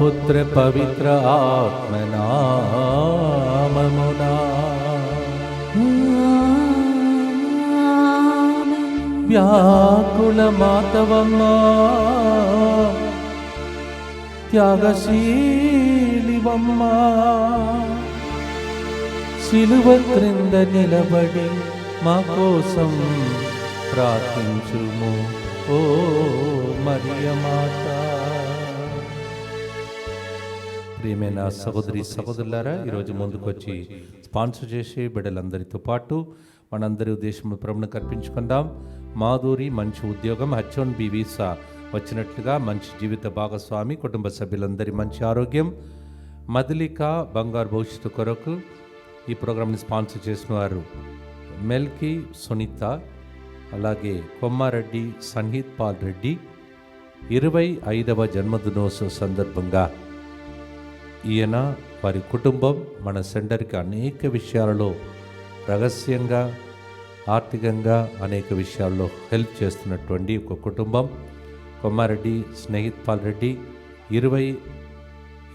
పుత్ర పవిత్ర ఆత్మనామమునా వ్యాకుల మాతవమ్మా త్యాగశీలివమ్మా సిలువ క్రింద నిలబడి మా కోసం ప్రార్థించుము ఓ మరియ మాత. ప్రియమైన సహోదరి సహోదరులారా, ఈరోజు ముందుకొచ్చి స్పాన్సర్ చేసే బిడ్డలందరితో పాటు మనందరి ఉద్దేశంలో ప్రభువును కల్పించుకుందాం. మాధురి మంచి ఉద్యోగం, H1B వీసా వచ్చినట్లుగా, మంచి జీవిత భాగస్వామి, కుటుంబ సభ్యులందరి మంచి ఆరోగ్యం, మదిలిక బంగారు భవిష్యత్తు కొరకు ఈ ప్రోగ్రాంని స్పాన్సర్ చేసిన వారు మెల్కి సునీత, అలాగే కొమ్మారెడ్డి సంహిత్ పాల్ రెడ్డి 25వ జన్మదినోత్సవ సందర్భంగా ఈయన వారి కుటుంబం మన సెంటర్కి అనేక విషయాలలో రహస్యంగా ఆర్థికంగా అనేక విషయాల్లో హెల్ప్ చేస్తున్నటువంటి ఒక కుటుంబం. కొమ్మారెడ్డి స్నేహిత్ పాల్ రెడ్డి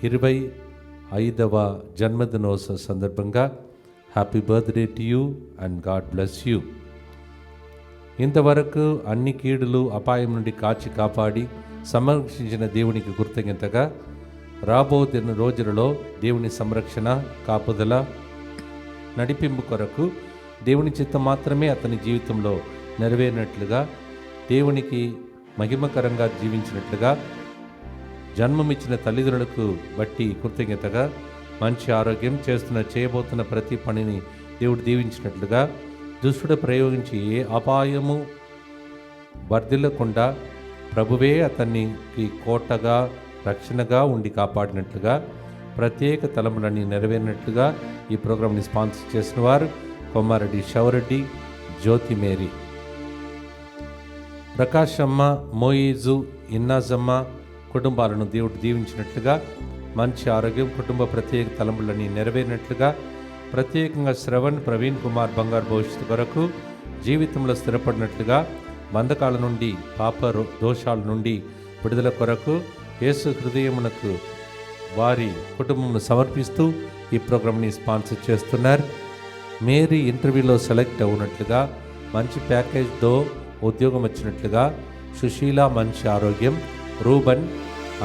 25వ జన్మదినోత్సవ సందర్భంగా happy birthday to you and God bless you. ఇంతవరకు అన్ని కీడులు అపాయం నుండి కాచి కాపాడి సంరక్షించిన దేవునికి కృతజ్ఞతగా రాబోతున్న రోజులలో దేవుని సంరక్షణ, కాపుదల, నడిపింపు కొరకు దేవుని చిత్తం మాత్రమే అతని జీవితంలో నెరవేరినట్లుగా, దేవునికి మహిమకరంగా జీవించినట్లుగా, జన్మమిచ్చిన తల్లిదండ్రులకు బట్టి కృతజ్ఞతగా, మంచి ఆరోగ్యం, చేయబోతున్న ప్రతి పనిని దేవుడు దీవించినట్లుగా, దుష్టుడు ప్రయోగించి ఏ అపాయము వర్ధిల్లకుండా ప్రభువే అతనికి కోటగా రక్షణగా ఉండి కాపాడినట్లుగా, ప్రత్యేక తలములన్నీ నెరవేరినట్లుగా ఈ ప్రోగ్రాంని స్పాన్సర్ చేసిన వారు కొమ్మారెడ్డి శౌరెడ్డి, జ్యోతి మేరీ, ప్రకాశమ్మ, మోయిజు, ఇన్నాజమ్మ కుటుంబాలను దేవుడు దీవించినట్లుగా, మంచి ఆరోగ్యం, కుటుంబ ప్రత్యేక తలంపులన్నీ నెరవేరినట్లుగా, ప్రత్యేకంగా శ్రవణ్, ప్రవీణ్ కుమార్ బంగారు భవిష్యత్తు కొరకు జీవితంలో స్థిరపడినట్లుగా, బంధకాల నుండి, పాప దోషాల నుండి విడుదల కొరకు యేసు హృదయమునకు వారి కుటుంబమును సమర్పిస్తూ ఈ ప్రోగ్రాంని స్పాన్సర్ చేస్తున్నారు. మేరీ ఇంటర్వ్యూలో సెలెక్ట్ అవునట్లుగా, మంచి ప్యాకేజ్తో ఉద్యోగం వచ్చినట్లుగా, సుశీల మంచి ఆరోగ్యం, రూబన్,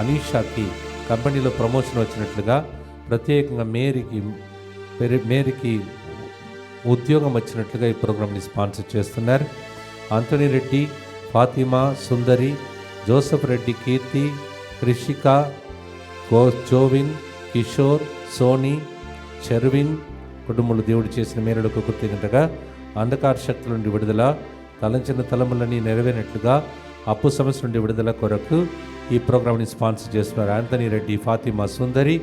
అనీషాకి కంపెనీలో ప్రమోషన్ వచ్చినట్లుగా, ప్రత్యేకంగా మేరీకి ఉద్యోగం వచ్చినట్లుగా ఈ ప్రోగ్రాంని స్పాన్సర్ చేస్తున్నారు. ఆంటోనీ రెడ్డి, ఫాతిమా, సుందరి, జోసఫ్ రెడ్డి, కీర్తి, కృషిక, జోవిన్, కిషోర్, సోని, చెర్విన్ కుటుంబంలో దేవుడు చేసిన మేలులకు కృతజ్ఞతగా, అంధకార శక్తుల నుండి విడుదల, తలంచిన తలములన్నీ నెరవేరినట్లుగా, అప్పు సమస్య నుండి విడుదల కొరకు ఈ ప్రోగ్రాంని స్పాన్సర్ చేస్తున్నారు. ఆంటనీ రెడ్డి, ఫాతిమా, సుందరి,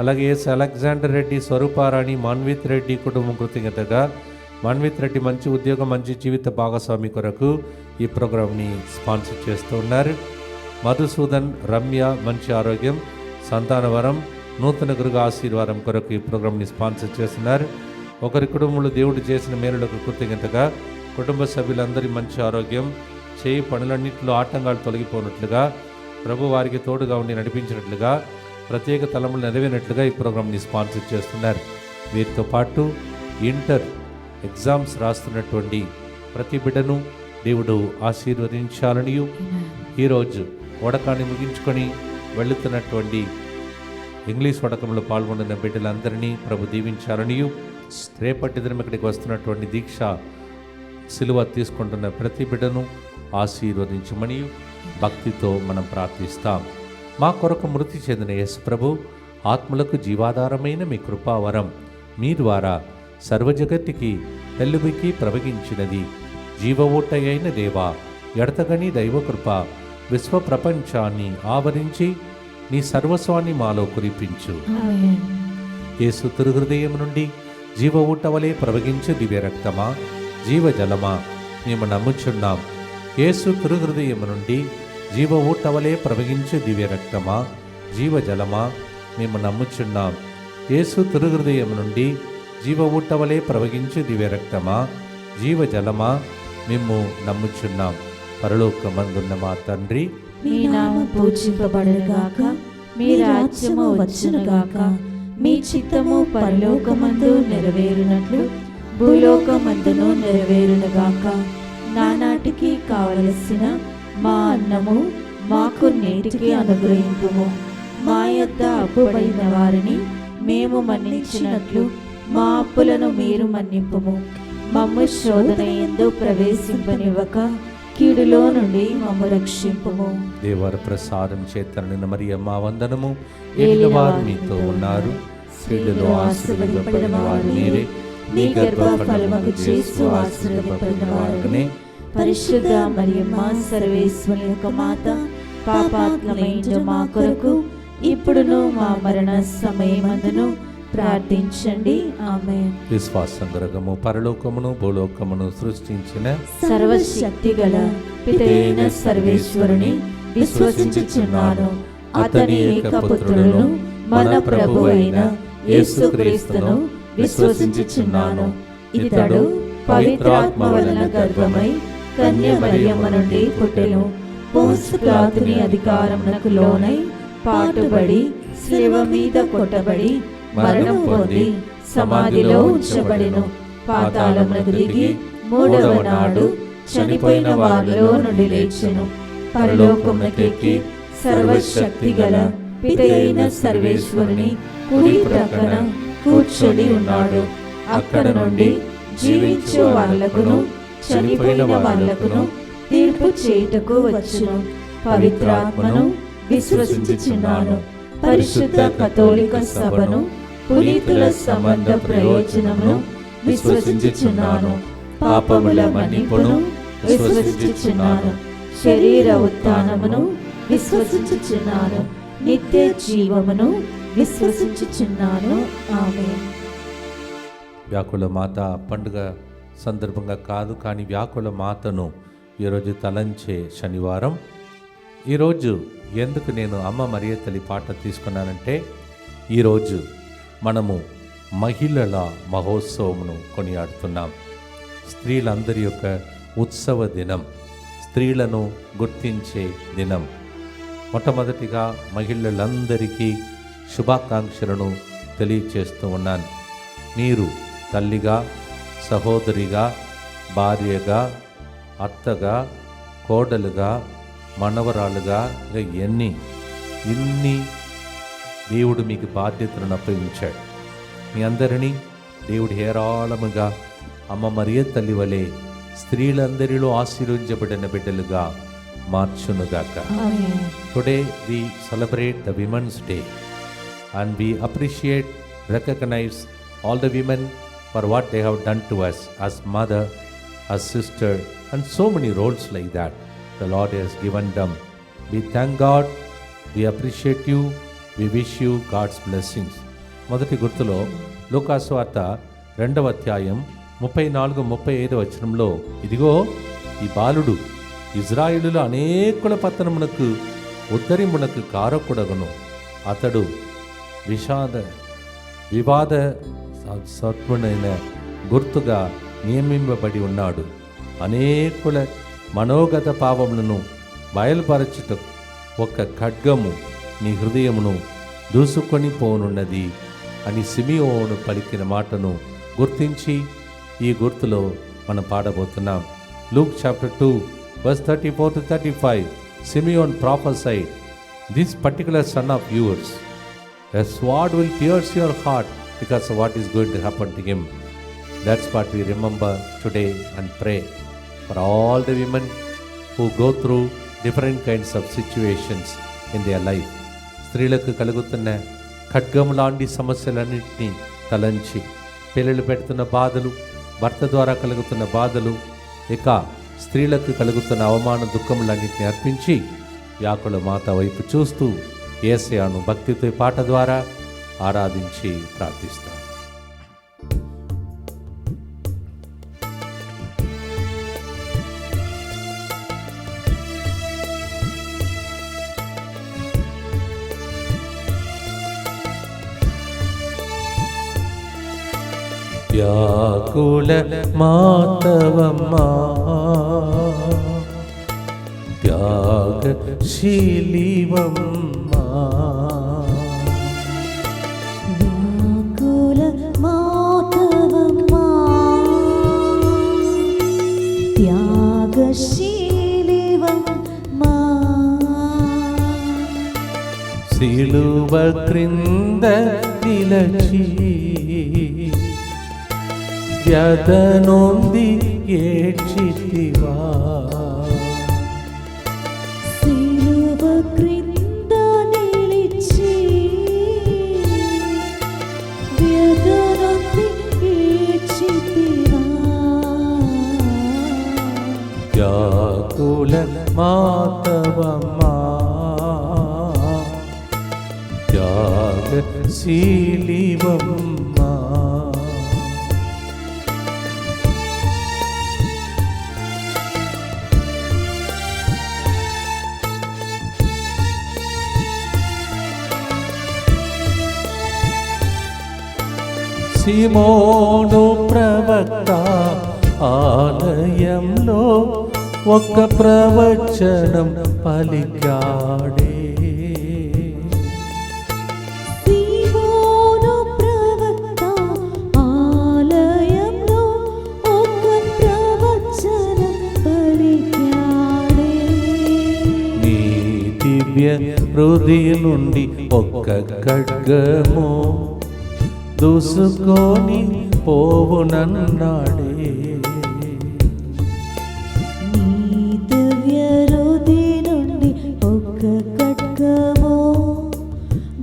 అలాగే ఎస్ అలెగ్జాండర్ రెడ్డి, స్వరూపారాణి, మాన్విత్ రెడ్డి కుటుంబం కృతజ్ఞతగా, మాన్విత్ రెడ్డి మంచి ఉద్యోగం, మంచి జీవిత భాగస్వామి కొరకు ఈ ప్రోగ్రాంని స్పాన్సర్ చేస్తూ ఉన్నారు. మధుసూదన్, రమ్య మంచి ఆరోగ్యం, సంతానవరం, నూతన గృహ ఆశీర్వాదం కొరకు ఈ ప్రోగ్రాంని స్పాన్సర్ చేస్తున్నారు. ఒకరి కుటుంబంలో దేవుడు చేసిన మేలులకు కృతజ్ఞతగా, కుటుంబ సభ్యులందరి మంచి ఆరోగ్యం, చేయి పనులన్నింటిలో ఆటంకాలు తొలగిపోయినట్లుగా, ప్రభు వారికి తోడుగా ఉండి నడిపించినట్లుగా, ప్రత్యేక తలములు నెరవేరినట్లుగా ఈ ప్రోగ్రాంని స్పాన్సర్ చేస్తున్నారు. వీరితో పాటు ఇంటర్ ఎగ్జామ్స్ రాస్తున్నటువంటి ప్రతి బిడ్డను దేవుడు ఆశీర్వదించాలని, ఈరోజు వడకాన్ని ముగించుకొని వెళుతున్నటువంటి ఇంగ్లీష్ వడకంలో పాల్గొన్న బిడ్డలందరినీ ప్రభు దీవించాలని, రేపటి దినం ఇక్కడికి వస్తున్నటువంటి దీక్ష సిలువ తీసుకుంటున్న ప్రతి బిడ్డను ఆశీర్వదించమని భక్తితో మనం ప్రార్థిస్తాం. మా కొరకు మృతి చెందిన యేసు ప్రభు ఆత్మలకు జీవాధారమైన మీ కృపావరం మీ ద్వారా సర్వజగత్తుకి వెల్లువికి ప్రవగించినది. జీవ ఊట అయిన దేవా, ఎడతగని దైవకృప విశ్వ ప్రపంచాన్ని ఆవరించి నీ సర్వస్వాన్ని మాలో కురిపించు. యేసు తిరుహృదయం నుండి జీవ ఊట వలె ప్రవగించు దివ్య రక్తమా, జీవజలమా మేము నమ్ముచున్నాం. యేసు తిరుహృదయం నుండి జీవ ఊట వలె ప్రవగించు దివ్య రక్తమా, జీవజలమా మేము నమ్ముచున్నాం. యేసు తిరుహృదయం నుండి జీవ ఊట వలె ప్రవగించు దివ్య రక్తమా, జీవజలమా మేము నమ్ముచున్నాం. పరలోకమందున్న మా తండ్రి, నీ నామం పూజింపబడుగాక, మీ రాజ్యము వచ్చునుగాక. మీ చిత్తము పరలోకమందు నెరవేరునట్లు భూలోకమందును నెరవేరునుగాక. నానాటికి కావలసిన మా అన్నము మాకు నేటికి అనుగ్రహింపుము. మా యొద్ద అప్పుబడిన వారిని మేము మన్నించినట్లు మా అప్పులను మీరు మన్నింపుము. మమ్ము శోధన యందు ప్రవేశింపనివ్వక కీడులో నుండి మమ్ము రక్షింపుము. దేవర ప్రసాదం చేతన మరియమ్మ వందనము. ఏలినవారు మీతో ఉన్నారు, స్త్రీలలో ఆశీర్వదింపబడిన వారు మీరే. మీ గర్భఫలముకు యేసు ఆశీర్వదింపబడిన వారునే. పరిశుద్ధ మరియమ్మ సర్వేశ్వరి యొక్క మాత, పాపాత్మమైన మా కొరకు ఇప్పుడును మా మరణ సమయమందును ప్రార్థించండి. ఆమేన్. విశ్వాసంగరగము పరలోకమును భూలోకమును సృష్టించిన సర్వశక్తి గల పితైన సర్వేశ్వరుని విశ్వసించుచున్నాను. అతని ఏకపుత్రుడును మన ప్రభు అయిన యేసుక్రీస్తును విశ్వసించుచున్నాను. ఇతడు పవిత్రాత్మ వలన గర్భమై కన్య మరియమ్మ నుండి పుట్టెను. పోన్సు పిలాతుని అధికారమునకు లోనై పాటుబడి శిలువ మీద కొట్టబడి మరణం పొంది సమాధిలో ఉంచబడెను. పాతాళమునకు దిగి మూడవ నాడు చనిపోయిన వారిలో నుండి లేచెను. పరలోకమునకెక్కి సర్వశక్తి గల పితైన సర్వేశ్వరుని కుడి ప్రక్కన కూర్చొని ఉన్నాడు. అక్కడ నుండి జీవించే వాళ్ళకును చనిపోయిన వాళ్ళకును తీర్పు చేయుటకు వచ్చును. పవిత్రాత్మను విశ్వసించుచున్నాను. పరిశుద్ధ కథోలిక సభను, పునీతుల సంబంధ ప్రయోజనమును విశ్వసించుచున్నాను. పాపముల మన్నిపును విశ్వసించుచున్నాను. శరీర ఉత్థానమును విశ్వసించుచున్నాను. నిత్య జీవమును విశ్వసించుచున్నాను. ఆమేన్. వ్యాకుల మాత పండుగ సందర్భంగా కాదు, కానీ వ్యాకుల మాతను ఈరోజు తలంచే శనివారం. ఈరోజు ఎందుకు నేను అమ్మ మరియ తల్లి పాట తీసుకున్నానంటే, ఈరోజు మనము మహిళల మహోత్సవమును కొనియాడుతున్నాం. స్త్రీలందరి యొక్క ఉత్సవ దినం, స్త్రీలను గుర్తించే దినం. మొట్టమొదటిగా మహిళలందరికీ శుభాకాంక్షలను తెలియచేస్తూ ఉన్నాను. మీరు తల్లిగా, సహోదరిగా, భార్యగా, అత్తగా, కోడలుగా, మనవరాలుగా, ఇన్ని దేవుడు మీకు బాధ్యతలను అప్పగించాడు. మీ అందరినీ దేవుడు హేరాళముగా అమ్మ మరియ తల్లి వలె స్త్రీలందరిలో ఆశీర్వదించబడిన బిడ్డలుగా మార్చునుగాక. Today we celebrate the Women's Day and we appreciate, recognize all the women for what they have done to us as mother, as sister, and so many roles like that the Lord has given them. We thank God, we appreciate you, we wish you God's blessings. మొదటి గుర్తులో లూకాసు వార్త 2వ అధ్యాయం 34-35 వచనంలో, ఇదిగో ఈ బాలుడు ఇజ్రాయేలులో అనేకుల పతనమునకు ఉద్ధరింపునకు కారకుడగును. అతడు వివాద సత్వుడైన గుర్తుగా నియమింపబడి ఉన్నాడు. అనేకుల మనోగత పావములను బయలుపరచుట ఒక ఖడ్గము నీ హృదయమును దూసుకొని పోనున్నది అని సిమియోను పలికిన మాటను గుర్తించి ఈ గుర్తులో మనం పాడబోతున్నాం. Luke chapter 2 verse 34-35, Simeon prophesied, this particular son of yours, a sword will pierce your heart because of what is going to happen to him. That's what we remember today and pray for all the women who go through different kinds of situations in their life. స్త్రీలకు కలుగుతున్న ఖడ్గం లాంటి సమస్యలన్నింటినీ తలంచి, పిల్లలు పెడుతున్న బాధలు, భర్త ద్వారా కలుగుతున్న బాధలు, ఇక స్త్రీలకు కలుగుతున్న అవమాన దుఃఖములన్నింటినీ అర్పించి వ్యాకుల మాత వైపు చూస్తూ యేసయ్యను భక్తితో పాట ద్వారా ఆరాధించి ప్రార్థిస్తాం. వ్యాకుల మాతవమ్మా, త్యాగశీలివమ్మా, క్రింద నిలచి వ్యధ నొంది ఏడ్చితివా. సిలువ క్రింద నిలిచి వ్యధ నొంది ఏడ్చితివా. వ్యాకుల మాతవమ్మా త్యాగశీలివమ్మా. సిమోను ప్రవక్త ఆలయంలో ఒక ప్రవచనం పలికాడే. సిమోను ప్రవక్త ఆలయంలో ఒక ప్రవచనం పలికాడే. నీ దివ్య హృదయం నుండి ఒక్క ఖడ్గము దూసుకొని పోవునన్నాడే. నీ దివ్య హృదయం నుండి ఒక ఖడ్గము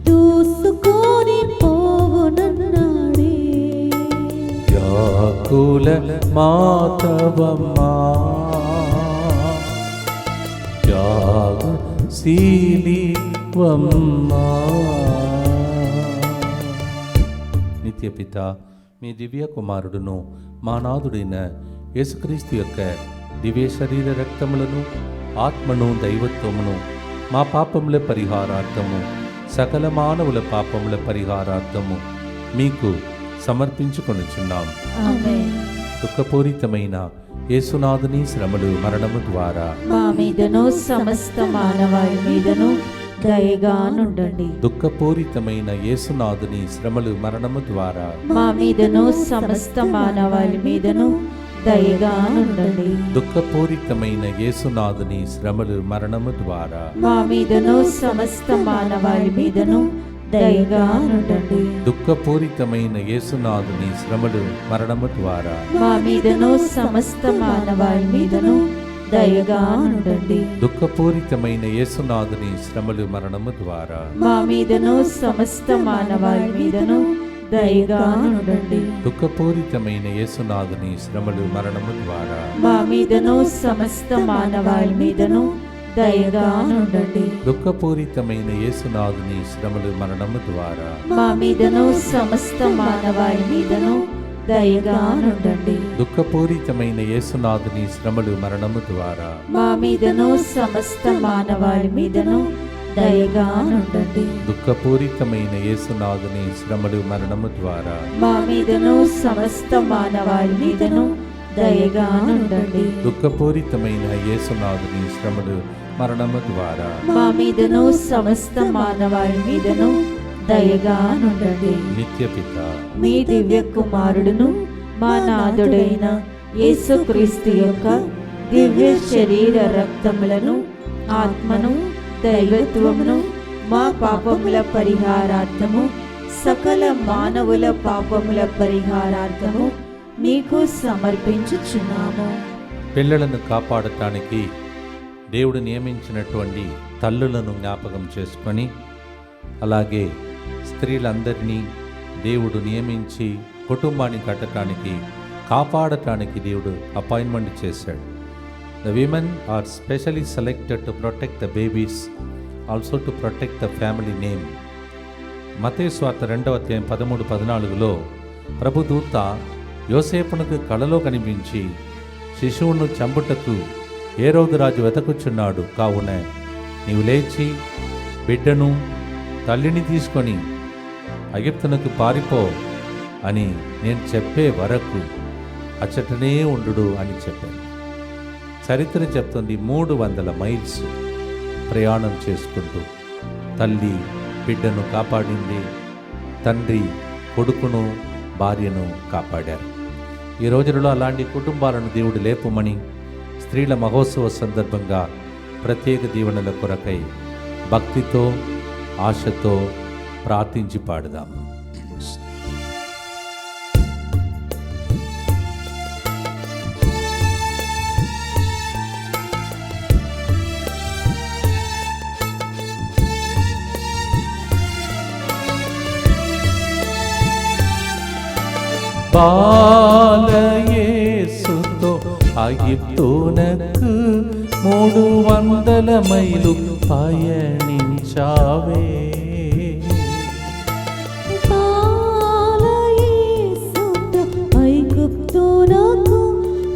దూసుకొని పోవునన్నాడే. వ్యాకుల మాతవమ్మా త్యాగశీలివమ్మా. నిత్యపిత మీ దివ్య కుమారుడును మా నాథుడైన యేసుక్రీస్తు యొక్క దివ్య శరీర రక్తములను ఆత్మను దైవత్వమును మా పాపముల పరిహారార్థము సకల మానవుల పాపముల పరిహారార్థము మీకు సమర్పించుకొనుచున్నాం. ఆమేన్. దుఃఖపూరితమైన యేసునాథుని శ్రమలు మరణము ద్వారా మా మీదను సమస్త మానవాళి మీదను దయగా నుండండి. దుఃఖపూరితమైన యేసునాథుని శ్రమలు మరణము ద్వారా మా మీదను సమస్త మానవాళి మీదను దయగా నుండండి. దుఃఖపూరితమైన యేసునాథుని శ్రమలు మరణము ద్వారా మా మీదను సమస్త మానవాళి మీదను దయగా నుండండి. దుఃఖపూరితమైన యేసునాథుని శ్రమలు మరణము ద్వారా మా మీదను సమస్త మానవాళి మీదను దయగా నుండండి. దుఃఖపూరితమైన యేసునాథుని శ్రమలు మరణము ద్వారా మా మీదను సమస్త మానవాళి మీదను దయగా నుండండి. దుఃఖపూరితమైన యేసునాథుని శ్రమలు మరణము ద్వారా మా మీదను సమస్త మానవాళి మీదను దయగా నుండండి. దుఃఖపూరితమైన యేసునాథుని శ్రమలు మరణము ద్వారా మా మీదను సమస్త మానవాళి మీదను దయగా నుండండి. దుఃఖపూరితమైన యేసునాథుని శ్రమలు మరణము ద్వారా మా మీదను సమస్త మానవాళి మీదను దయగా నుండండి. దుఃఖపూరితమైన యేసునాథుని శ్రమలు మరణము ద్వారా మా మీదను సమస్త మానవాళి మీదను దయగా నుండండి. దుఃఖపూరితమైన యేసునాథుని శ్రమలు మరణము ద్వారా మా మీదను సమస్త మానవాళి మీదను దయగా నుండండి. నిత్యపిత మీ దివ్య కుమారుడును మా నాథుడైన యేసుక్రీస్తు యొక్క దివ్య శరీర రక్తములను ఆత్మను దైవత్వమును మా పాపముల పరిహారార్థము సకల మానవుల పాపముల పరిహారార్థము మీకు సమర్పించుచున్నాము. పిల్లలను కాపాడటానికి దేవుడు నియమించినటువంటి తల్లులను జ్ఞాపకం చేసుకొని, అలాగే స్త్రీలందరినీ దేవుడు నియమించి కుటుంబాన్ని కట్టడానికి కాపాడటానికి దేవుడు అపాయింట్మెంట్ చేశాడు. The women are specially selected to protect the babies, also to protect the family name. Mattayi సువార్త 2వ అధ్యాయం 13-14లో ప్రభుదూత యోసేపునకు కలలో కనిపించి, శిశువును చంపుటకు హేరోదు రాజు వెతకుచున్నాడు, కావున నీవు లేచి బిడ్డను తల్లిని తీసుకొని ఐగుప్తునకు పారిపో అని నేను చెప్పే వరకు అచ్చటనే ఉండు అని చెప్పాను. చరిత్ర చెప్తుంది 300 మైల్స్ ప్రయాణం చేసుకుంటూ తల్లి బిడ్డను కాపాడింది, తండ్రి కొడుకును భార్యను కాపాడారు. ఈ రోజులలో అలాంటి కుటుంబాలను దేవుడు లేపమని స్త్రీల మహోత్సవ సందర్భంగా ప్రత్యేక దీవెనల కొరకై భక్తితో ఆశతో ప్రార్థించి పాడుదాం. బాలయేసుతో ఐగుప్తునకు 300 మైలు పయనించావే. బాలయేసుతో ఐగుప్తునకు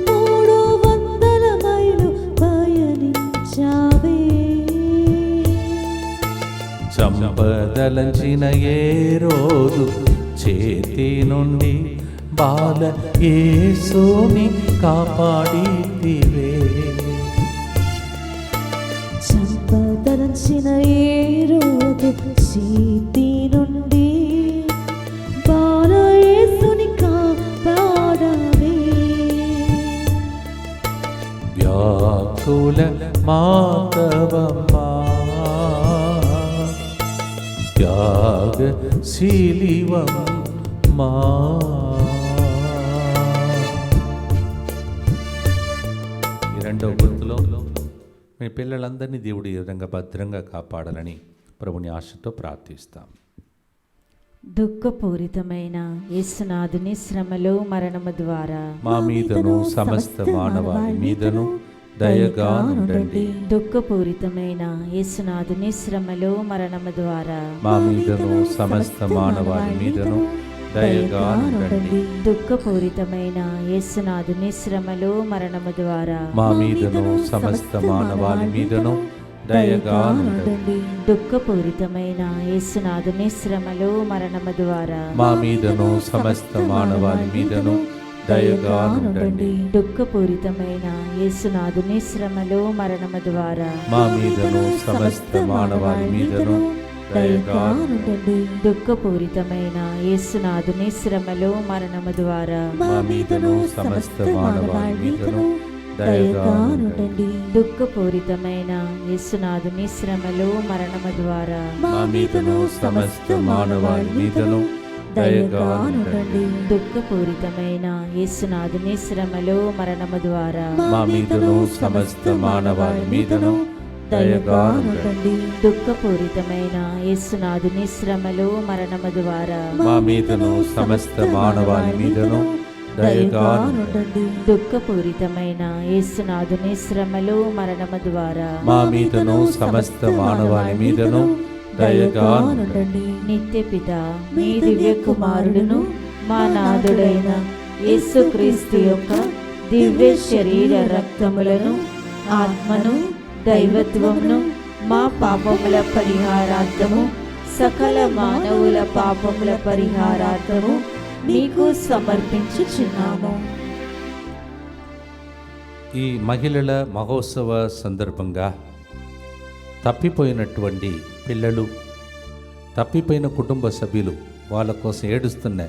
300 మైలు పయనించావే. చంపదలంచిన ఏ రోజు చేతి నుండి బాల యేసుని కాపాడితివే. చంపదలంచిన ఏ రోజు చేతి నుండి బాల యేసుని కాపాడవే. వ్యాకుల మాతవమ్మా త్యాగశీలివమ్మా. రెండవ గుర్తులో మీ పిల్లలందరినీ దేవుడు ఈ విధంగా భద్రంగా కాపాడాలని ప్రభుని ఆశతో ప్రార్థిస్తాం. దుఃఖపూరితమైన యేసునాథుని శ్రమలు మరణము ద్వారా మా మీదను సమస్త మానవాళి మీదను దయగా నుండండి. దుఃఖపూరితమైన యేసునాథుని శ్రమలు మరణము ద్వారా మా మీదను సమస్త మానవాళి మీదను దయగా నుండండి. దుఃఖపూరితమైన యేసునాథుని శ్రమలు మరణము ద్వారా మా మీదను సమస్త మానవాళి మీదను దయగా నుండండి. దుఃఖపూరితమైన యేసునాథుని శ్రమలు మరణము ద్వారా మా మీదను సమస్త మానవాళి మీదను దయగా నుండండి. దుఃఖపూరితమైన యేసునాథుని శ్రమలు మరణము ద్వారా మా మీదను సమస్త మానవాళి మీదను దయగా నుండండి. దుఃఖపూరితమైన యేసునాథుని శ్రమలు మరణము ద్వారా మా మీదను సమస్త మానవాళి మీదను దయగా నుండండి. దుఃఖపూరితమైన యేసునాథుని శ్రమలు మరణము ద్వారా మా మీదను సమస్త మానవాళి మీదను దయగా నుండండి. దుఃఖపూరితమైన యేసునాథుని శ్రమలు మరణము ద్వారా మా మీదను సమస్త మానవాళి మీదను దయగా నుండండి. దుఃఖపూరితమైన యేసునాథుని శ్రమలు మరణము ద్వారా మా మీదను సమస్త మానవాళి మీదను దయగా నుండండి. దుఃఖపూరితమైన యేసునాథుని శ్రమలు మరణము ద్వారా మా మీదను సమస్త మానవాళి మీదను దయగా నుండండి. నిత్యపిత మీ దివ్య కుమారుడును మా నాథుడైన యేసుక్రీస్తు యొక్క దివ్య శరీర రక్తములను ఆత్మను దైవత్వమును మా పాపముల పరిహారార్థము సకల మానవుల పాపముల పరిహారార్థము మీకు సమర్పించుచున్నాము. ఈ మహిళల మహోత్సవ సందర్భంగా తప్పిపోయినటువంటి పిల్లలు, తప్పిపోయిన కుటుంబ సభ్యులు, వాళ్ళ కోసం ఏడుస్తున్న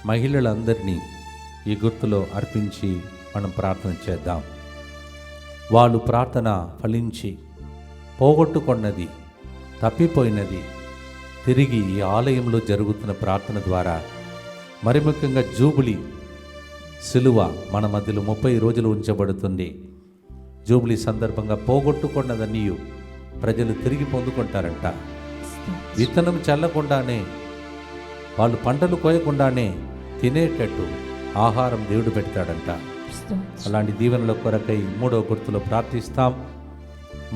మహిళలందరినీ ఈ గుర్తులో అర్పించి మనం ప్రార్థన చేద్దాం. వాళ్ళు ప్రార్థన ఫలించి పోగొట్టుకున్నది, తప్పిపోయినది తిరిగి ఈ ఆలయంలో జరుగుతున్న ప్రార్థన ద్వారా, మరి ముఖ్యంగా జూబిలీ సిలువ మన మధ్యలో 30 రోజులు ఉంచబడుతుంది. జూబిలీ సందర్భంగా పోగొట్టుకున్నదన్నీ ప్రజలు తిరిగి పొందుకుంటారంట. విత్తనం చల్లకుండానే, వాళ్ళు పంటలు కోయకుండానే తినేటట్టు ఆహారం దేవుడు పెడతాడంట. అలాంటి దీవెనల కొరకై 3వ గుర్తులో ప్రార్థిస్తాం.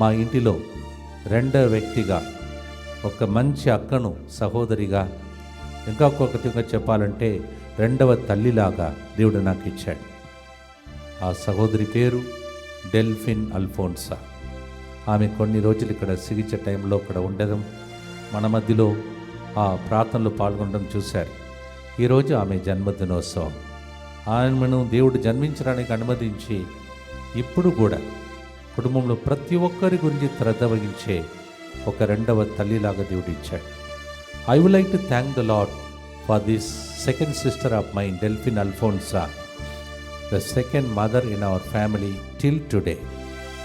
మా ఇంటిలో 2వ వ్యక్తిగా ఒక మంచి అక్కను సహోదరిగా, ఇంకా ఒక్కొక్కటిగా చెప్పాలంటే 2వ తల్లిలాగా దేవుడు నాకు ఇచ్చాడు. ఆ సహోదరి పేరు డెల్ఫిన్ అల్ఫోన్సా. ఆమె కొన్ని రోజులు ఇక్కడ సిగిచ టైంలో ఇక్కడ ఉండడం, మన మధ్యలో ఆ ప్రార్థనలో పాల్గొనడం చూశారు. ఈరోజు ఆమె జన్మదినోత్సవం. ఆమెను దేవుడు జన్మించడానికి అనుమతించి ఇప్పుడు కూడా కుటుంబంలో ప్రతి ఒక్కరి గురించి శ్రద్ధ వహించే ఒక 2వ తల్లిలాగా దేవుడు ఇచ్చాడు. I would like to thank the lord for this second sister of mine, Delphine Alphonsa, the second mother in our family till today.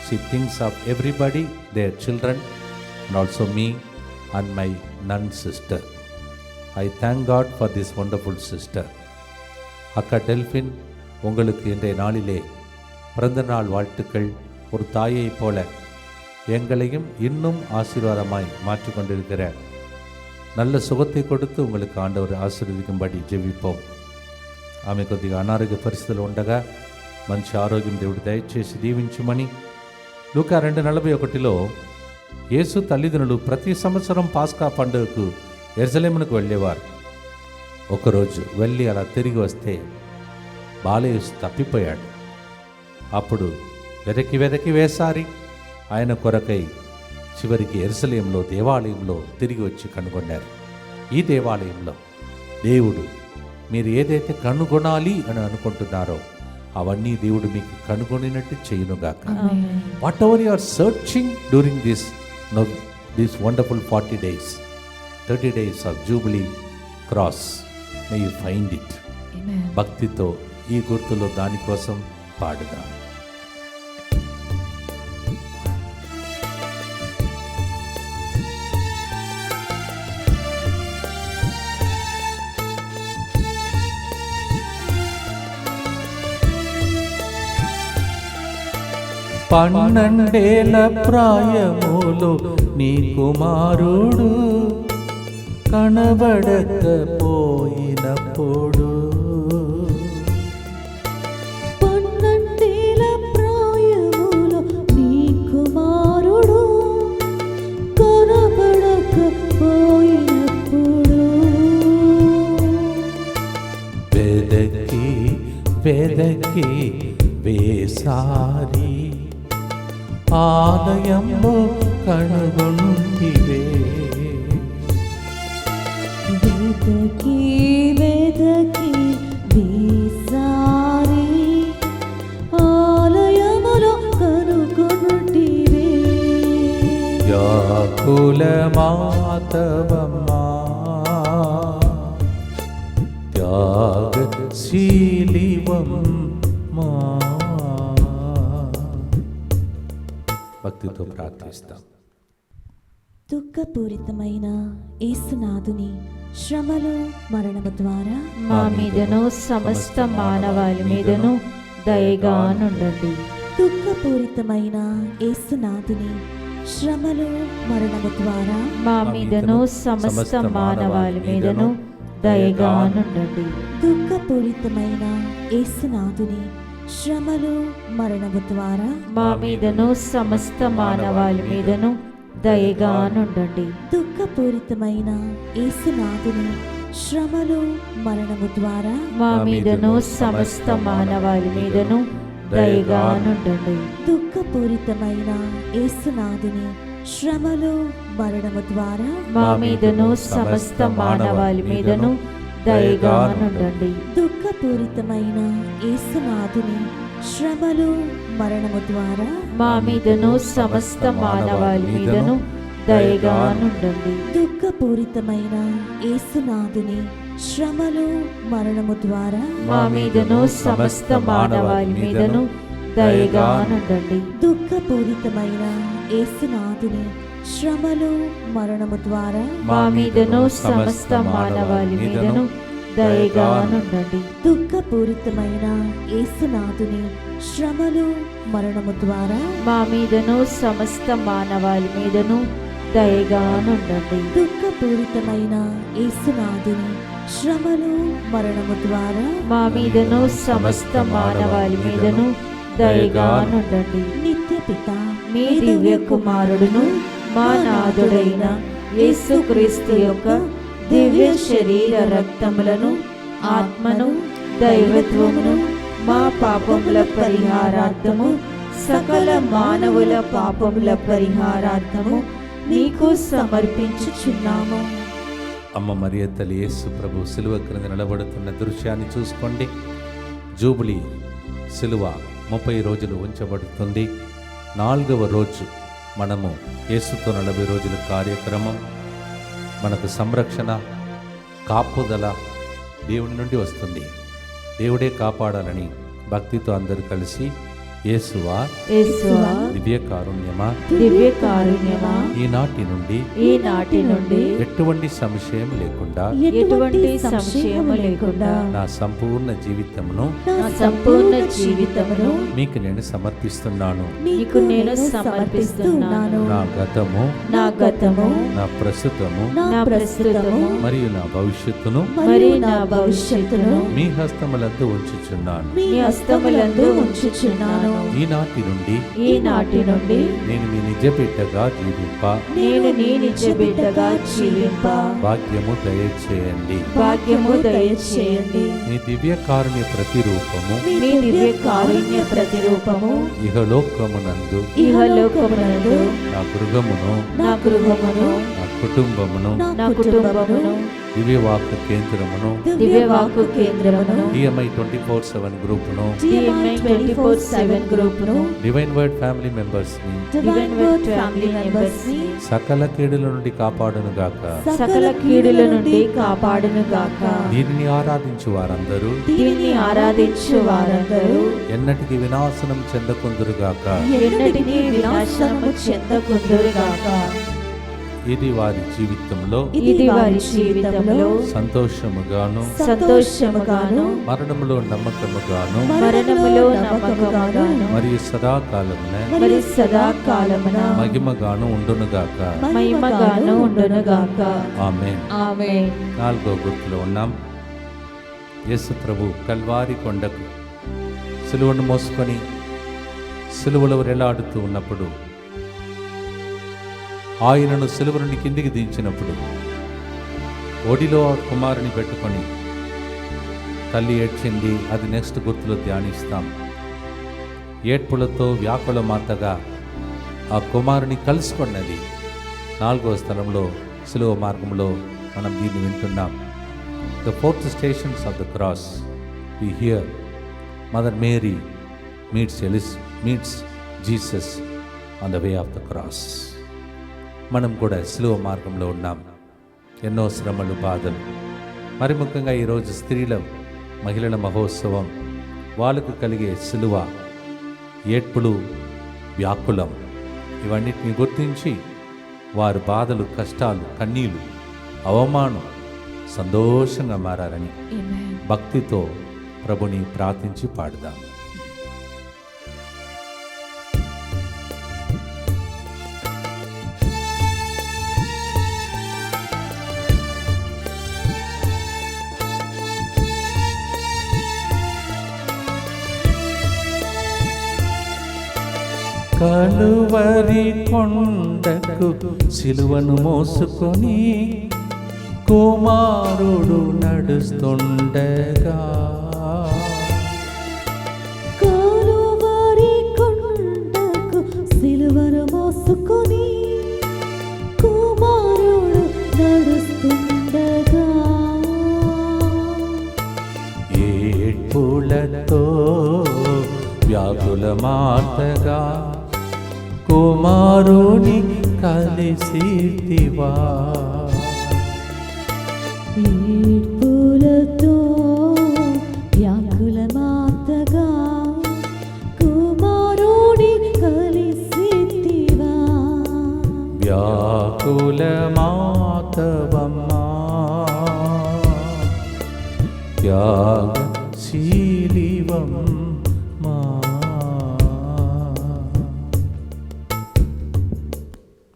She thinks of everybody, their children, and also me and my nun sister. I thank God for this wonderful sister. அக்கா Delphine, உங்களுக்கு இன்றைய நாளிலே பிறந்த நாள் வாழ்த்துக்கள். ஒரு தாயைப் போல எங்களையும் இன்னும் ஆசீர்வாதமாய் மாற்றிக்கொண்டிருக்கிற நல்ல సుఖத்தை கொடுத்து உங்களுக்கு ఆండవరు ఆశీర్వదింపబడి జీవిపోం. ఆమె కొద్దిగా అనారోగ్య పరిస్థితులు ఉండగా మంచి ఆరోగ్యం దేవుడు దయచేసి దీవించమని. లూకా 2:41లో యేసు తల్లిదండ్రులు ప్రతి సంవత్సరం పాస్కా పండుగకు యెరూషలేమునకు వెళ్ళేవారు. ఒకరోజు వెళ్ళి అలా తిరిగి వస్తే బాలయేసు తప్పిపోయాడు. అప్పుడు వెదకి వేసారి ఆయన కొరకై చివరికి యెరూషలేములో దేవాలయంలో తిరిగి వచ్చి కనుగొన్నారు. ఈ దేవాలయంలో దేవుడు మీరు ఏదైతే కనుగొనాలి అని అనుకుంటున్నారో అవన్నీ దేవుడు మీకు కనుగొనినట్టు చేయునుగాక. Whatever you are searching during this wonderful 40 days, 30 days of jubilee cross, may you find it. భక్తితో ఈ గుర్తులో దానికోసం పాడుదాం. పన్నెండేళ్ల ప్రాయములో నీ కుమారుడు కనబడకపోయినప్పుడు, 12 ప్రాయములో నీ కుమారుడు కనబడకపోయినప్పుడు, వెదకి వేసారి ఆలయంలో కనుగొంటివే. వెదకి వేసారి ఆలయములో కనుగొంటివే. వ్యాకుల మాతవమ్మా, త్యాగశీలివమ్మా. భక్తితో ప్రార్థిస్తాం. దుఃఖపూరితమైన యేసునాథుని శ్రమలు మరణము ద్వారా మా మీదను సమస్త మానవాళి మీదను దయగా నుండండి. దుఃఖపూరితమైన యేసునాథుని శ్రమలు మరణము ద్వారా మా మీదను సమస్త మానవాళి మీదను దయగా నుండండి. దుఃఖపూరితమైన యేసునాథుని శ్రమలు మరణము ద్వారా మా మీదను సమస్త మానవాళి మీదను దయగా నుండండి. దుఃఖపూరితమైన యేసునాథుని శ్రమలు మరణము ద్వారా మా మీదను సమస్త మానవాళి మీదను దయగా నుండండి. దుఃఖపూరితమైన యేసునాథుని శ్రమలు మరణము ద్వారా మా మీదను సమస్త మానవాళి మీదను దయగా నుండండి. దుఃఖపూరితమైన యేసునాథుని శ్రమలు మరణము ద్వారా మా మీదను సమస్త మానవాళి మీదను దయగా నుండండి. దుఃఖపూరితమైన యేసునాథుని శ్రమలు మరణము ద్వారా మా మీదను సమస్త మానవాళి మీదను దయగా నుండండి. దుఃఖపూరితమైన యేసునాథుని శ్రమలు మరణము ద్వారా మా మీదను సమస్త మానవాళి మీదను దయగా నుండండి. దుఃఖపూరితమైన యేసునాథుని శ్రమలు మరణము ద్వారా మా మీదను సమస్త మానవాళి మీదను దయగా నుండండి. దుఃఖపూరితమైన యేసునాథుని శ్రమలు మరణము ద్వారా మా మీదను సమస్త మానవాళి మీదను దయగా నుండండి. నిత్య పిత మీ దివ్య కుమారుడును మా నాథుడైన యేసుక్రీస్తు యొక్క దివ్య శరీర రక్తములను, ఆత్మను, దైవత్వమును మా పాపముల పరిహారార్థము, సకల మానవుల పాపముల పరిహారార్థము నీకు సమర్పించుచున్నాము. అమ్మ మరియ తల్లి యేసు ప్రభు సిలువ క్రింద నిలబడుతున్న దృశ్యాన్ని చూసుకోండి. జూబిలీ సిలువ 30 రోజులు ఉంచబడుతుంది. 4వ రోజు మనము యేసుతో 40 రోజుల కార్యక్రమం, మనకు సంరక్షణ, కాపుదల దేవుని నుండి వస్తుంది. దేవుడే కాపాడాలని భక్తితో అందరూ కలిసి యేసువా, యేసువా, దివ్య కారుణ్యమా, దివ్య కారుణ్యమా, ఈనాటి నుండి ఎటువంటి సంశయం లేకుండా ఎటువంటి సంశయము లేకుండా నా సంపూర్ణ జీవితమును మీకు నేను సమర్పిస్తున్నాను. నీకు నేను సమర్పిస్తున్నాను. నా గతము, నా ప్రస్తుతము మరియు నా భవిష్యత్తును మీ హస్తములందు ఉంచుచున్నాను. ఈనాటి నుండి నేను మీ నిజ బిడ్డగా జీవింప భాగ్యము దయచేయండి. మీ దివ్య కారుణ్య ప్రతిరూపము ఇహలోకమునందు నా గృహమును నా కుటుంబమును దివ్యవాక్కు కేంద్రమును DMI 24/7 గ్రూపును డివైన్ వర్డ్ ఫ్యామిలీ మెంబర్స్ ని సకల కీడుల నుండి కాపాడునుగాక. దీనిని ఆరాధించు వారందరూ ఎన్నటికి వినాశనం చెందకుందురుగాక. ఇది వారి జీవితంలో సంతోషముగాను మరణములో నమ్మకముగాను మరియు సదాకాలమున మహిమగాను ఉండునుగాక. ఆమేన్. 4వ గుర్తులో ఉన్నాం. యేసు ప్రభు కల్వారి కొండకు సిలువను మోసుకొని సిలువలో వేలాడుతూ ఉన్నప్పుడు, ఆయనను సిలువ నుండి కిందికి దించినప్పుడు ఒడిలో కుమారుని పెట్టుకొని తల్లి ఏడ్చింది. అది నెక్స్ట్ గుర్తులో ధ్యానిస్తాం. ఏడ్పులతో వ్యాకుల మాతగా ఆ కుమారుని కలుసుకున్నది 4వ స్థలంలో సిలువ మార్గంలో మనం దీన్ని వింటున్నాం. The 4th stations of the cross, we hear Mother Mary meets Jesus on the way of the cross. మనం కూడా సిలువ మార్గంలో ఉన్నాం. ఎన్నో శ్రమలు, బాధలు, మరి ముఖ్యంగా ఈరోజు మహిళల మహోత్సవం. వాళ్ళకు కలిగే సిలువ, ఏడ్పులు, వ్యాకులం ఇవన్నిటిని గుర్తించి వారి బాధలు, కష్టాలు, కన్నీలు, అవమానం సంతోషంగా మారాలని భక్తితో ప్రభుని ప్రార్థించి పాడుదాం. కలువరి కొండకు సిలువను మోసుకొని కుమారుడు నడుస్తుండగా, కలువరి కొండకు సిలువను మోసుకొని కుమారుడు నడుస్తుండగా, ఏడ్పులతో వ్యాకుల మాతగా కుమారుని కలిసితివా, ఏడ్పులతో వ్యాకుల మాతగా కుమారుని కలిసితివా, వ్యాకుల మాతవమ్మా, త్యాగశీలివమ్మా.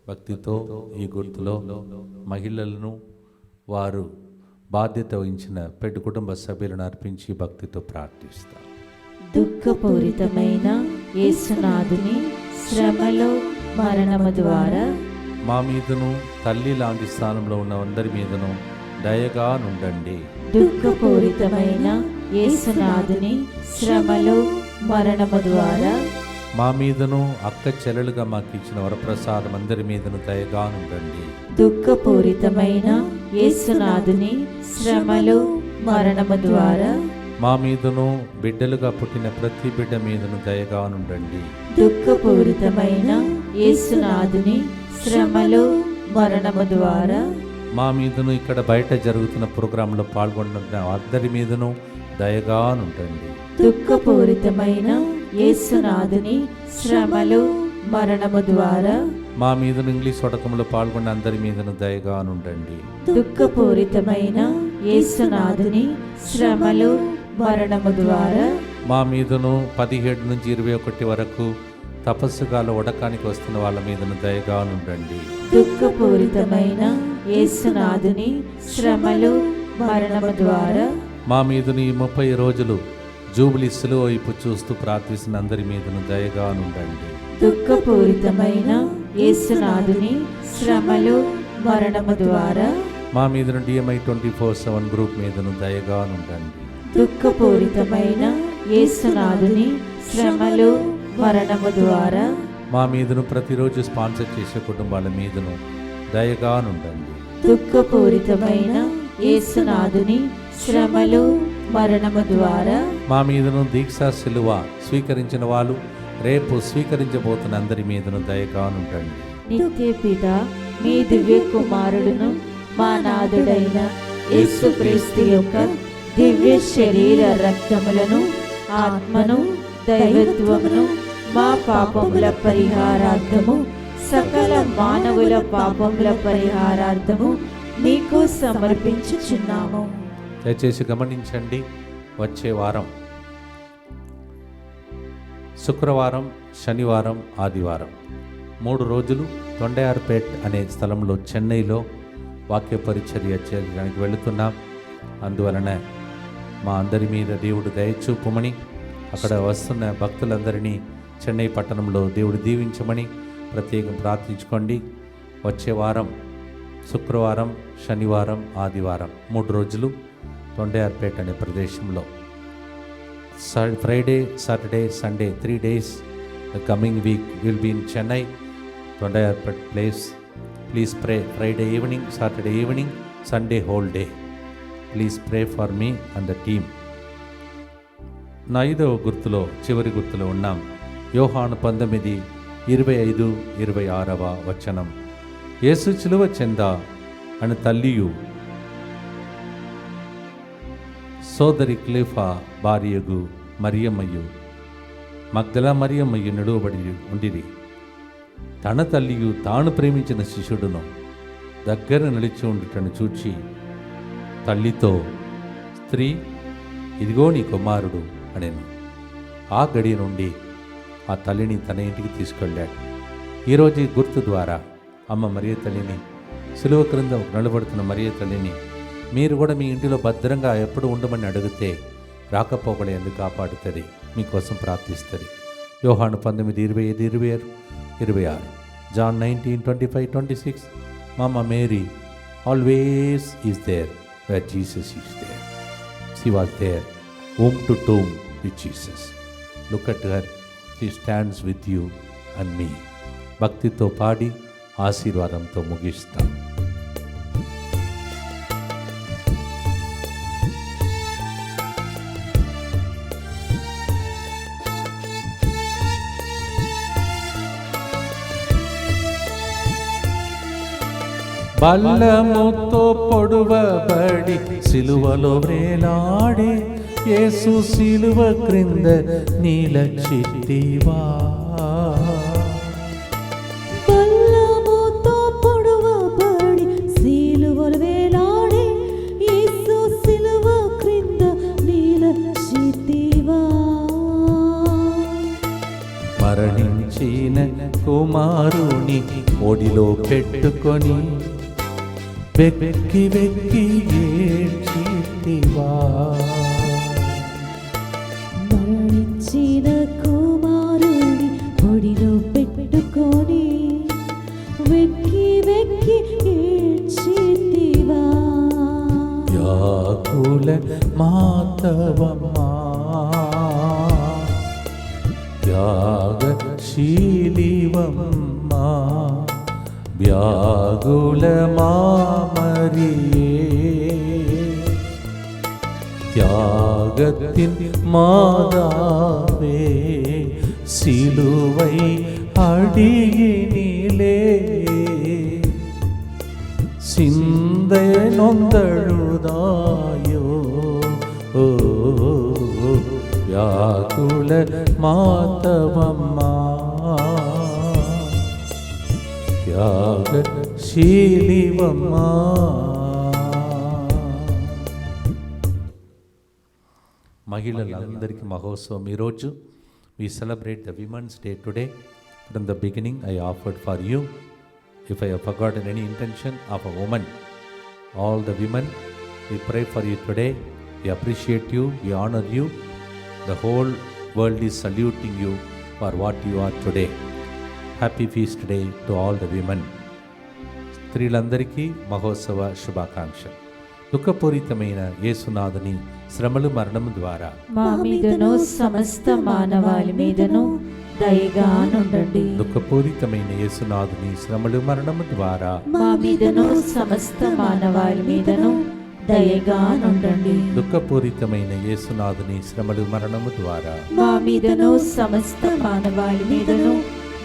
భక్తితో ఈ గుర్తులో మహిళలను, వారు బాధ్యత వహించిన పెద్ద కుటుంబ సభ్యులను అర్పించి భక్తితో ప్రార్థిస్తారు. దుఃఖపూరితమైన యేసునాథుని శ్రమలో మరణము ద్వారా మా మీదను, తల్లి లాంటి స్థానంలో ఉన్న అందరి మీదను దయగా నుండండి. దుఃఖపూరితమైన యేసునాథుని శ్రమలో మరణము ద్వారా మా మీదను, అక్క చెల్లెలుగా మాకు ఇచ్చిన వరప్రసాదం అందరి మీదను దయగా నుండండి. దుఃఖపూరితమైన యేసునాథుని శ్రమలో మరణము ద్వారా మా మీదను, బిడ్డలుగా పుట్టిన ప్రతి బిడ్డ మీదను దయగా నుండండి. దుఃఖపూరితమైన యేసునాథుని శ్రమలో మరణము ద్వారా మా మీదను ఇక్కడ బయట జరుగుతున్న ప్రోగ్రాంలో పాల్గొంటున్న అందరి మీదను దయగానుండండి. దుఃఖపూరితమైన యేసునాథుని శ్రమలు మరణము ద్వారా మా మీదను ఇంగ్లీష్ వడకంలో పాల్గొన్న అందరి మీదను దయగానుండండి. దుఃఖపూరితమైన యేసునాథుని శ్రమలు మరణము ద్వారా మా మీదను 17 నుంచి 21 వరకు తపస్సుగాల వడకానికి వస్తున్న వాళ్ళ మీదను దయగానుండండి. దుఃఖపూరితమైన యేసునాథుని శ్రమలు మరణము ద్వారా మా మీదను ఈ 30 రోజులు జూబిలీ సిలువ వైపు చూస్తూ ప్రార్థిస్తున్న అందరి మీదను దయగానుండండి. దుఃఖపూరితమైన యేసునాథుని శ్రమలు మరణము ద్వారా మా మీదను DMI 24/7 గ్రూప్ మీదను దయగానుండండి. దుఃఖపూరితమైన యేసునాథుని శ్రమలు మరణము ద్వారా మా మీదను ప్రతిరోజు స్పాన్సర్ చేసే కుటుంబాల మీదను దయగానుండండి. దుఃఖపూరితమైన యేసునాథుని శ్రమలు మరణము ద్వారా మా మీదను దీక్షా సిలువ స్వీకరించిన వాళ్ళు రేపు స్వీకరించబోతున్న అందరి మీదను దయగానుండండి. నిత్య పిత మీ దివ్య కుమారుడును మా నాథుడైన యేసుక్రీస్తు యొక్క దివ్య శరీర రక్తములను ఆత్మను దైవత్వమును మా పాపముల పరిహారార్థము సకల మానవుల పాపముల పరిహారార్థము మీకు సమర్పించుచున్నాము. దయచేసి గమనించండి, వచ్చే వారం శుక్రవారం, శనివారం, ఆదివారం 3 రోజులు తొండయార్పేట్ అనే స్థలంలో చెన్నైలో వాక్య పరిచర్య చేయడానికి వెళుతున్నాం. అందువలన మా అందరి మీద దేవుడు దయచూపమని, అక్కడ వస్తున్న భక్తులందరినీ చెన్నై పట్టణంలో దేవుడు దీవించమని ప్రత్యేకం ప్రార్థించుకోండి. వచ్చే వారం శుక్రవారం, శనివారం, ఆదివారం 3 రోజులు తొండయార్పేట్ అనే ప్రదేశంలో, Friday, Saturday, Sunday 3 days. The coming week will be in Chennai, Tondayarpet place. Please pray Friday evening, Saturday evening, Sunday whole day. Please pray for me and the team. నా 5వ గుర్తులో చివరి గుర్తులో ఉన్నాం. యోహాను 19:25-26 వచనం. యేసు సిలువ చెంద అని తల్లియు సోదరి క్లీఫా భార్యగు మరియమ్మయు మగ్దల మరియమ్మయ్య నిలువబడి ఉండిరి. తన తల్లియు తాను ప్రేమించిన శిష్యుడును దగ్గర నిలిచి ఉండుటను చూచి తల్లితో, స్త్రీ, ఇదిగో నీ కుమారుడు అనెను. ఆ గడియ నుండి ఆ తల్లిని తన ఇంటికి తీసుకెళ్ళాడు. ఈరోజు ఈ గుర్తు ద్వారా అమ్మ మరియ తల్లిని, సిలువ క్రింద నిలబడుతున్న మరియ తల్లిని మీరు కూడా మీ ఇంటిలో భద్రంగా ఎప్పుడు ఉండమని అడిగితే రాకపోకలు ఎందుకు కాపాడుతుంది, మీకోసం ప్రార్థిస్తుంది. యోహాను 19:25-26, John 19:25-26. Mama Mary always is there where Jesus is there. She was there, womb to tomb with Jesus. Look at her, she stands with you and me. భక్తితో పాడి ఆశీర్వాదంతో ముగిస్తాం. బల్లముతో పొడువబడి సిలువలో వేలాడే యేసు సిలువ క్రింద నీలచితివా. బల్లముతో పొడువబడి సిలువలో వేలాడే యేసు సిలువ క్రింద నీలచితివా. మరణించిన కుమారుని ఒడిలో పెట్టుకొని వెక్కి వెక్కి ఏడ్చితివా. మరణించిన కుమారుని ఒడిలో పెట్టుకొని వెక్కి వెక్కి ఏడ్చితివా. వ్యాకుల మాతవమ్మా, త్యాగశీలివమ్మా, వ్యాగుల మామరియే, ത്യാഗത്തിൻ മാതാവേ, സിലുവൈ അടിയിനിലേ സിന്ധ ಮುಂದೆ ನೊಂದಳುದಾಯೋ ಓ ವ್ಯಾಕುಲ ಮಾತವಮ್ಮ ತ್ಯಾಗಶೀಲಿವಮ್ಮ. మహిళలందరికీ మహోత్సవం ఈరోజు. We celebrate the Women's Day today. From the beginning I offered for you, if I have forgotten any intention of a woman, all the women, we pray for you today. We appreciate you, we honor you. The whole world is saluting you for what you are today. Happy feast day to all the women. స్త్రీలందరికీ మహోత్సవ శుభాకాంక్షలు. దుఃఖపూరితమైన యేసునాథుని శ్రమలు మరణము ద్వారా మా మీదను సమస్త మానవాళి మీదను దయగా నుండండి. దుఃఖపూరితమైన యేసునాథుని శ్రమలు మరణము ద్వారా మా మీదను సమస్త మానవాళి మీదను దయగా నుండండి. దుఃఖపూరితమైన యేసునాథుని శ్రమలు మరణము ద్వారా మా మీదను సమస్త మానవాళి మీదను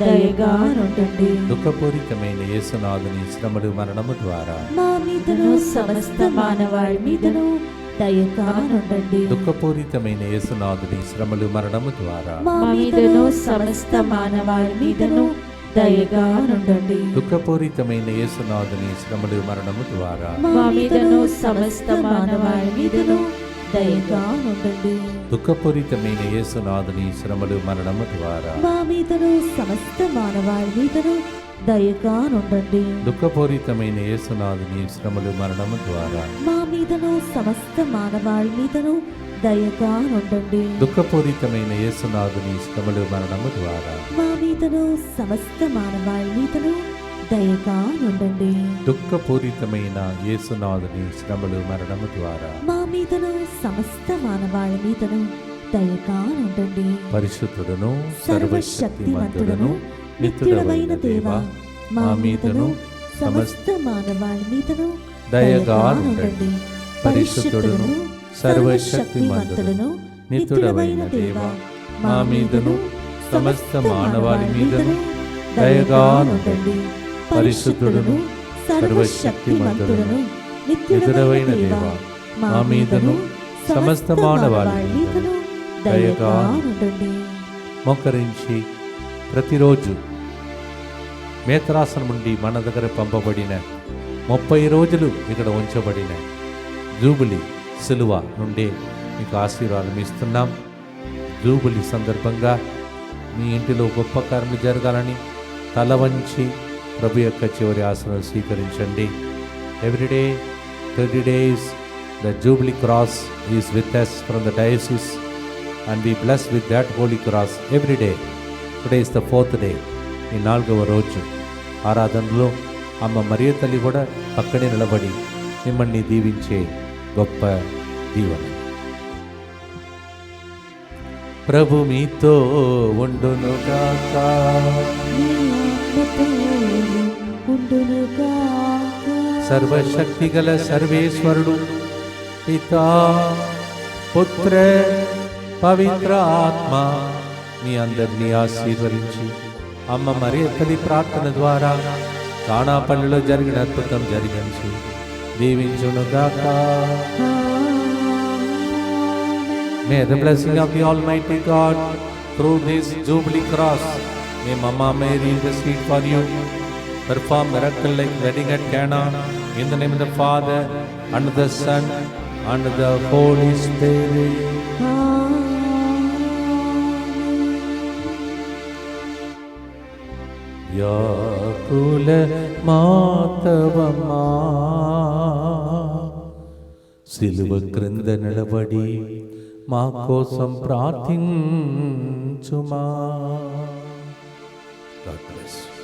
దయగా నుండండి. దుఃఖపూరితమైన యేసునాథుని శ్రమలు మరణము ద్వారా మా మీదను సమస్త మానవాళి మీదను దయగా నుండండి. దుఃఖపూరితమైన యేసునాథుని శ్రమలు మరణము ద్వారా మా మీదను సమస్త మానవాళి మీదను దయగా నుండండి. దుఃఖపూరితమైన యేసునాథుని శ్రమలు మరణము ద్వారా మా మీదను సమస్త మానవాళి మీదను దయగా నుండండి. దుఃఖపూరితమైన యేసునాథుని శ్రమలు మరణము ద్వారా మా మీదను సమస్త మానవాళి మీదను దయగా నుండండి. దుఃఖపూరితమైన యేసునాథుని శ్రమలు మరణము ద్వారా మా మీదను సమస్త మానవాళి మీదను దయగా నుండండి. దుఃఖపూరితమైన యేసునాథుని శ్రమలు మరణము ద్వారా మా మీదను సమస్త మానవాళి మీదను దయగా నుండండి. దుఃఖపూరితమైన యేసునాథుని శ్రమలు మరణము ద్వారా మా మీదను సమస్త మానవాళి మీదను దయగా నుండండి. పరిశుద్ధుడును సర్వశక్తిమంతుడును నిత్యుడవైన దేవా, మా మీదను సమస్త మానవాళి మీదను దయగా నుండండి. పరిశుద్ధుడును సర్వశక్తిమంతుడును నిత్యుడవైన దేవా, మా మీదను సమస్త మానవాళి మీదను దయగా నుండండి. పరిశుద్ధుడును సర్వశక్తిమంతుడును నిత్యుడవైన దేవా, మా మీదను సమస్త మానవాళి మీదను దయగా నుండండి. మోకరించి ప్రతిరోజు మేత్రాసనం నుండి మన దగ్గర పంపబడిన 30 రోజులు ఇక్కడ ఉంచబడిన జూబిలీ సిలువ నుండి మీకు ఆశీర్వాదం ఇస్తున్నాం. జూబిలీ సందర్భంగా మీ ఇంటిలో గొప్ప కార్యములు జరగాలని తల వంచి ప్రభు యొక్క చివరి ఆశీర్వాదం స్వీకరించండి. Everyday 30 days the Jubilee cross is with us from the diocese and we bless with that holy cross every day. Today is the 4th day. ఈ 4వ రోజు ఆరాధనలో అమ్మ మరియ తల్లి కూడా పక్కనే నిలబడి మిమ్మల్ని దీవించే గొప్ప దీవెన. ప్రభు మీతో ఉండునుగాక. సర్వశక్తి గల సర్వేశ్వరుడు పితా పుత్ర పవిత్ర ఆత్మ మీ అందరినీ ఆశీర్వదించి అమ్మ మరియ తల్లి ప్రార్థన ద్వారా కానాపల్లిలో జరిగిన అద్భుతం జరిగించి దీవించునుగాక. May the blessing of the Almighty God through this Jubilee cross, may Mama Mary intercede for you, perform miracle like wedding at Cana, in the name of the Father and the Son and the Holy Spirit. వ్యాకుల మాతవమ్మా సిలువ క్రింద నిలబడి మా కోసం ప్రార్థించుమా. God bless you.